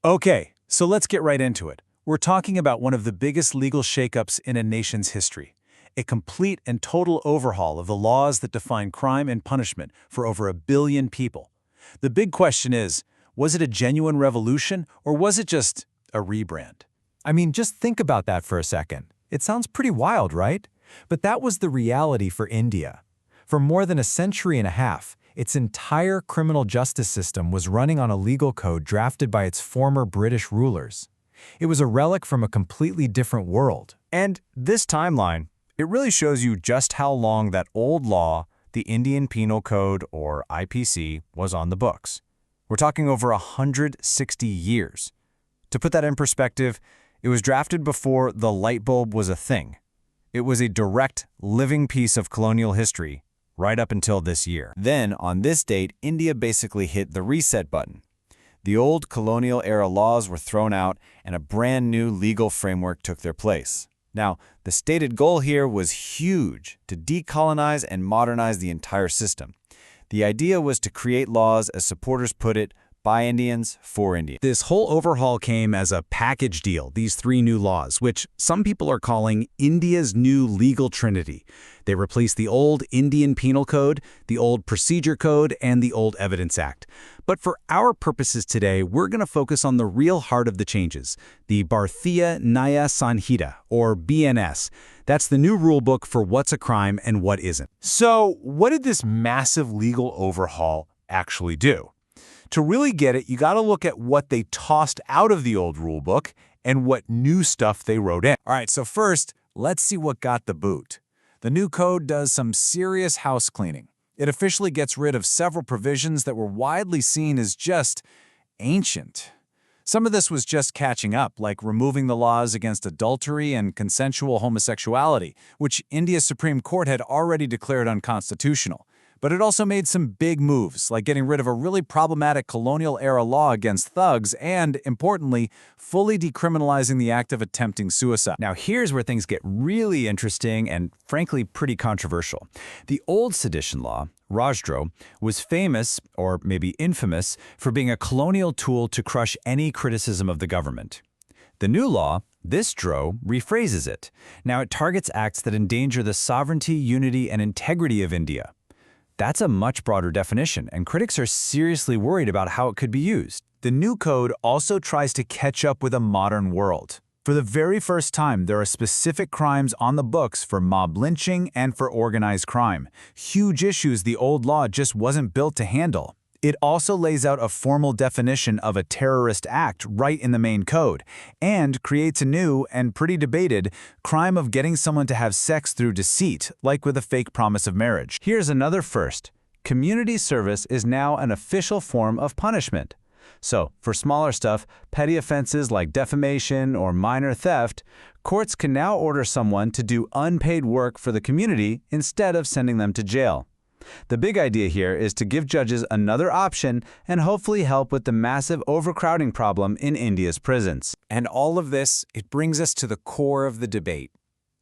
Okay, so let's get right into it. We're talking about one of the biggest legal shakeups in a nation's history. A complete and total overhaul of the laws that define crime and punishment for over 1 billion people. The big question is, was it a genuine revolution or was it just a rebrand? I mean, just think about that for a second. It sounds pretty wild, right? But that was the reality for India. For more than a century and a half, its entire criminal justice system was running on a legal code drafted by its former British rulers. It was a relic from a completely different world. And this timeline, it really shows you just how long that old law, the Indian Penal Code, or IPC, was on the books. We're talking over 160 years. To put that in perspective, it was drafted before the light bulb was a thing. It was a direct, living piece of colonial history right up until this year. Then, on this date, India basically hit the reset button. The old colonial-era laws were thrown out, and a brand new legal framework took their place. Now, the stated goal here was huge, to decolonize and modernize the entire system. The idea was to create laws, as supporters put it, by Indians, for Indians. This whole overhaul came as a package deal, these 3 new laws, which some people are calling India's new legal trinity. They replaced the old Indian Penal Code, the old Procedure Code, and the old Evidence Act. But for our purposes today, we're going to focus on the real heart of the changes, the Bharatiya Nyay Samhita, or BNS. That's the new rule book for what's a crime and what isn't. So, what did this massive legal overhaul actually do? To really get it, you got to look at what they tossed out of the old rulebook and what new stuff they wrote in. All right, so first, let's see what got the boot. The new code does some serious house cleaning. It officially gets rid of several provisions that were widely seen as just ancient. Some of this was just catching up, like removing the laws against adultery and consensual homosexuality, which India's Supreme Court had already declared unconstitutional. But it also made some big moves, like getting rid of a really problematic colonial-era law against thugs and, importantly, fully decriminalizing the act of attempting suicide. Now here's where things get really interesting and, frankly, pretty controversial. The old sedition law, Rajdroh, was famous, or maybe infamous, for being a colonial tool to crush any criticism of the government. The new law, this Droh, rephrases it. Now it targets acts that endanger the sovereignty, unity, and integrity of India. That's a much broader definition, and critics are seriously worried about how it could be used. The new code also tries to catch up with a modern world. For the very first time, there are specific crimes on the books for mob lynching and for organized crime. Huge issues the old law just wasn't built to handle. It also lays out a formal definition of a terrorist act right in the main code, and creates a new, and pretty debated, crime of getting someone to have sex through deceit, like with a fake promise of marriage. Here's another first. Community service is now an official form of punishment. So, for smaller stuff, petty offenses like defamation or minor theft, courts can now order someone to do unpaid work for the community instead of sending them to jail. The big idea here is to give judges another option and hopefully help with the massive overcrowding problem in India's prisons. And all of this, it brings us to the core of the debate.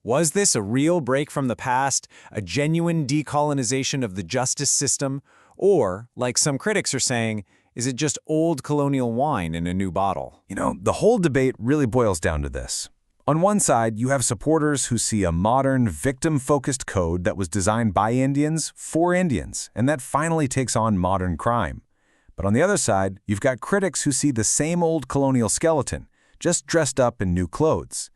Was this a real break from the past, a genuine decolonization of the justice system, or, like some critics are saying, is it just old colonial wine in a new bottle? You know, the whole debate really boils down to this. On one side, you have supporters who see a modern, victim-focused code that was designed by Indians for Indians, and that finally takes on modern crime. But on the other side, you've got critics who see the same old colonial skeleton, just dressed up in new clothes.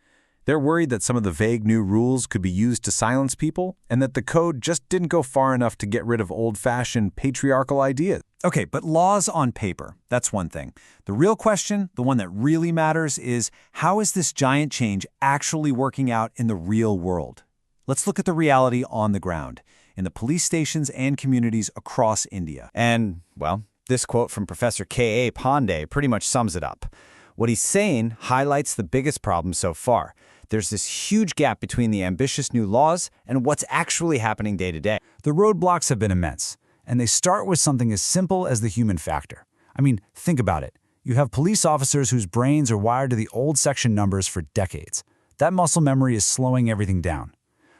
They're worried that some of the vague new rules could be used to silence people, and that the code just didn't go far enough to get rid of old-fashioned patriarchal ideas. Okay, but laws on paper, that's one thing. The real question, the one that really matters, is how is this giant change actually working out in the real world? Let's look at the reality on the ground, in the police stations and communities across India. And, well, this quote from Professor K.A. Pandey pretty much sums it up. What he's saying highlights the biggest problem so far. There's this huge gap between the ambitious new laws and what's actually happening day to day. The roadblocks have been immense, and they start with something as simple as the human factor. I mean, think about it. You have police officers whose brains are wired to the old section numbers for decades. That muscle memory is slowing everything down.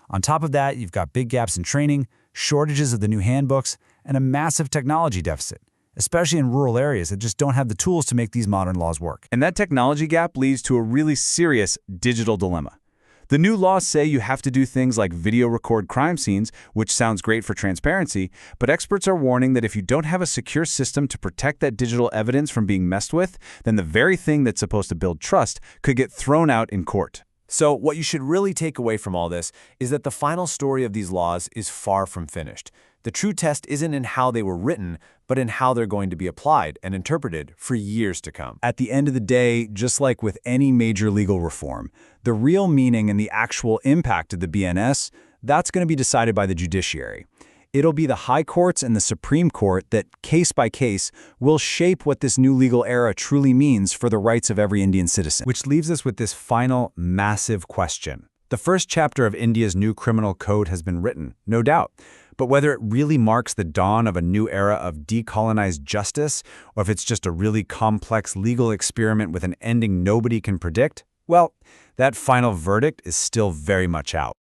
On top of that, you've got big gaps in training, shortages of the new handbooks, and a massive technology deficit. especially in rural areas that just don't have the tools to make these modern laws work. And that technology gap leads to a really serious digital dilemma. The new laws say you have to do things like video record crime scenes, which sounds great for transparency, but experts are warning that if you don't have a secure system to protect that digital evidence from being messed with, then the very thing that's supposed to build trust could get thrown out in court. So what you should really take away from all this is that the final story of these laws is far from finished. The true test isn't in how they were written, but in how they're going to be applied and interpreted for years to come. At the end of the day, just like with any major legal reform, the real meaning and the actual impact of the BNS, that's going to be decided by the judiciary. It'll be the high courts and the Supreme Court that, case by case, will shape what this new legal era truly means for the rights of every Indian citizen. Which leaves us with this final, massive question. The first chapter of India's new criminal code has been written, no doubt. But whether it really marks the dawn of a new era of decolonized justice, or if it's just a really complex legal experiment with an ending nobody can predict, well, that final verdict is still very much out.